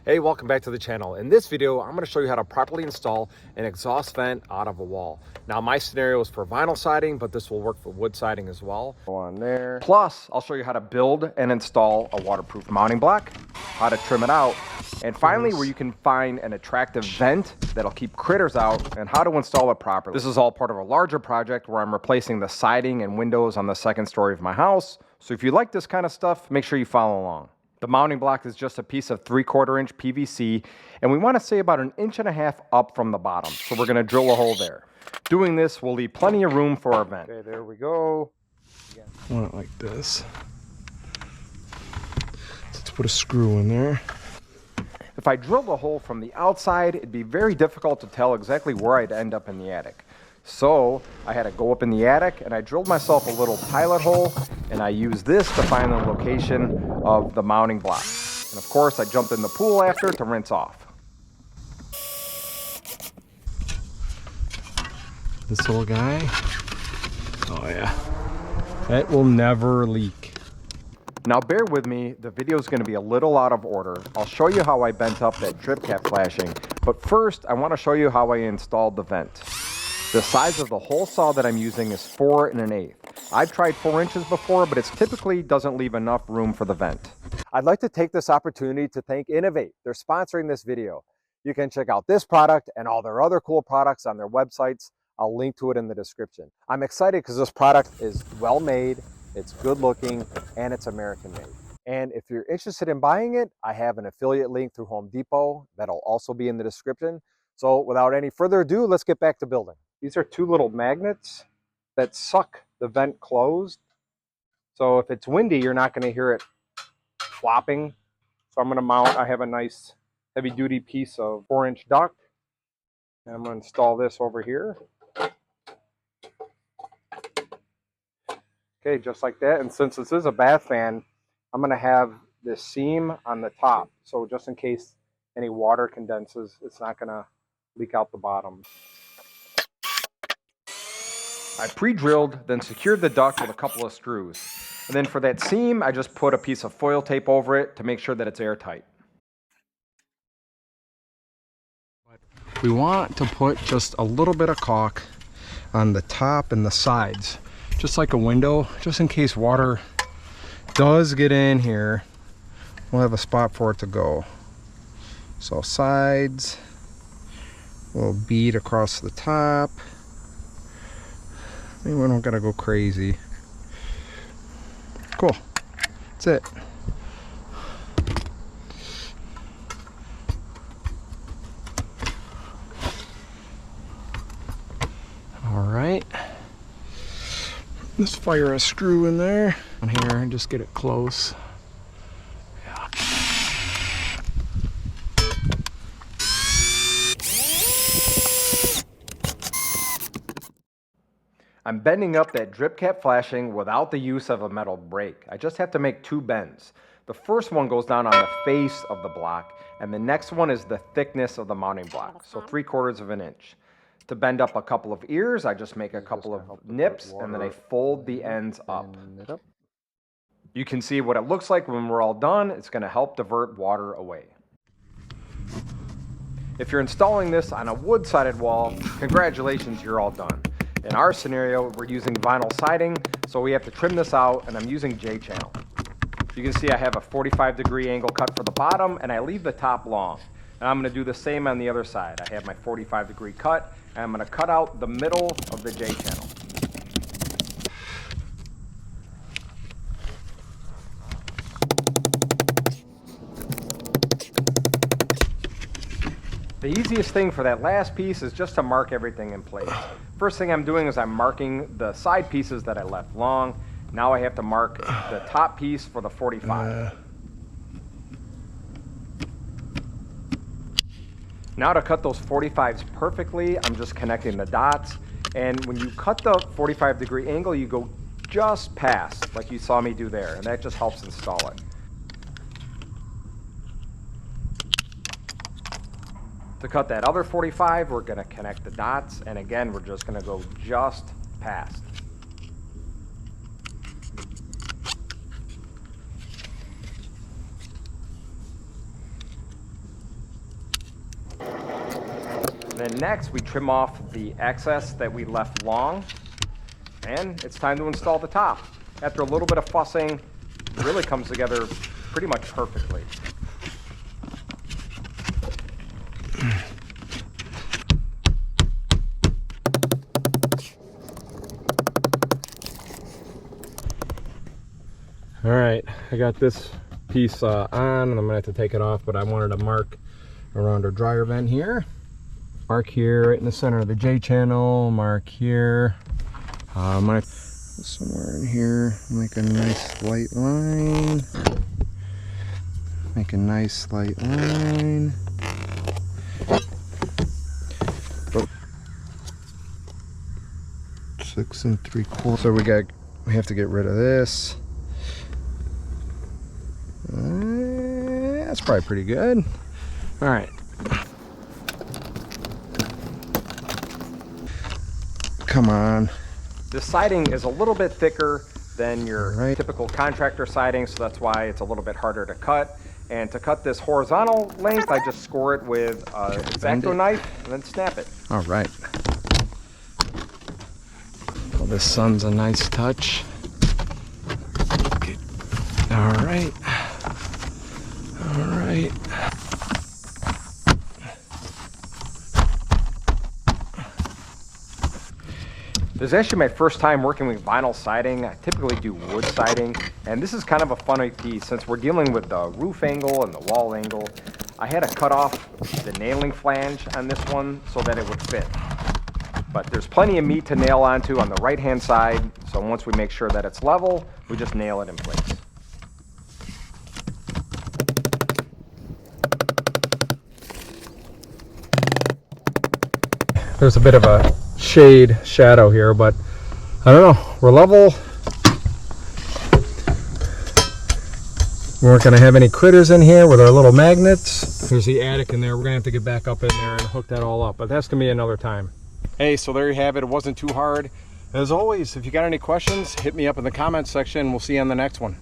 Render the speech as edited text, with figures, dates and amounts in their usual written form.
Hey, welcome back to the channel. In this video, I'm going to show you how to properly install an exhaust vent out of a wall. Now, my scenario is for vinyl siding, but this will work for wood siding as well. Go on there. Plus, I'll show you how to build and install a waterproof mounting block, how to trim it out, and finally, where you can find an attractive vent that'll keep critters out and how to install it properly. This is all part of a larger project where I'm replacing the siding and windows on the second story of my house. So if you like this kind of stuff, make sure you follow along. The mounting block is just a piece of 3/4 inch PVC, and we want to say about 1.5 inches up from the bottom. So we're going to drill a hole there. Doing this will leave plenty of room for our vent. Okay, there we go. I want it like this. Let's put a screw in there. If I drilled a hole from the outside, it'd be very difficult to tell exactly where I'd end up in the attic. So I had to go up in the attic and I drilled myself a little pilot hole, and I used this to find the location of the mounting block. And of course I jumped in the pool after to rinse off. This little guy. Oh yeah. That will never leak. Now bear with me, the video is going to be a little out of order. I'll show you how I bent up that drip cap flashing, but first I want to show you how I installed the vent. The size of the hole saw that I'm using is 4 1/8. I've tried 4 inches before, but it typically doesn't leave enough room for the vent. I'd like to take this opportunity to thank Innovate. They're sponsoring this video. You can check out this product and all their other cool products on their websites. I'll link to it in the description. I'm excited because this product is well made, it's good looking, and it's American made. And if you're interested in buying it, I have an affiliate link through Home Depot that'll also be in the description. So without any further ado, let's get back to building. These are two little magnets that suck the vent closed. So if it's windy, you're not going to hear it flopping. So I'm going to mount, I have a nice heavy duty piece of 4-inch duct. And I'm going to install this over here. Okay, just like that. And since this is a bath fan, I'm going to have this seam on the top. So just in case any water condenses, it's not going to leak out the bottom. I pre-drilled, then secured the duct with a couple of screws. And then for that seam, I just put a piece of foil tape over it to make sure that it's airtight. We want to put just a little bit of caulk on the top and the sides, just like a window, just in case water does get in here. We'll have a spot for it to go. So sides, a little bead across the top. We don't gotta go crazy. Cool. That's it. All right. Let's fire a screw in there on here and just get it close. Yeah. I'm bending up that drip cap flashing without the use of a metal brake. I just have to make 2 bends. The first one goes down on the face of the block, and the next one is the thickness of the mounting block, so 3/4 inch. To bend up a couple of ears, I just make a couple of nips, and then I fold the ends up. You can see what it looks like when we're all done. It's going to help divert water away. If you're installing this on a wood-sided wall, congratulations, you're all done. In our scenario, we're using vinyl siding, so we have to trim this out, and I'm using J-channel. You can see I have a 45-degree angle cut for the bottom, and I leave the top long. And I'm going to do the same on the other side. I have my 45-degree cut, and I'm going to cut out the middle of the J-channel. The easiest thing for that last piece is just to mark everything in place. First thing I'm doing is I'm marking the side pieces that I left long. Now I have to mark the top piece for the 45. Now to cut those 45s perfectly, I'm just connecting the dots. And when you cut the 45-degree angle, you go just past, like you saw me do there, and that just helps install it. To cut that other 45, we're going to connect the dots, and again, we're just going to go just past. Then next we trim off the excess that we left long, and it's time to install the top. After a little bit of fussing, it really comes together pretty much perfectly. All right, I got this piece on, and I'm gonna have to take it off, but I wanted to mark around our dryer vent here. Mark here right in the center of the J channel, mark here. I'm gonna somewhere in here, make a nice light line. Make a nice light line. 6 3/4. So we have to get rid of this. That's probably pretty good. All right. Come on. This siding is a little bit thicker than your typical contractor siding, so that's why it's a little bit harder to cut. And to cut this horizontal length, I just score it with an X-Acto knife and then snap it. All right. Well, this sun's a nice touch. All right. All right. This is actually my first time working with vinyl siding. I typically do wood siding, and this is kind of a funny piece since we're dealing with the roof angle and the wall angle. I had to cut off the nailing flange on this one so that it would fit. But there's plenty of meat to nail onto on the right-hand side, so once we make sure that it's level, we just nail it in place. There's a bit of a shadow here, but I don't know, we're level. We weren't gonna have any critters in here with our little magnets. There's the attic in there. We're gonna have to get back up in there and hook that all up, but that's gonna be another time. Hey, so there you have it. It wasn't too hard. As always, if you got any questions, hit me up in the comments section. We'll see you on the next one.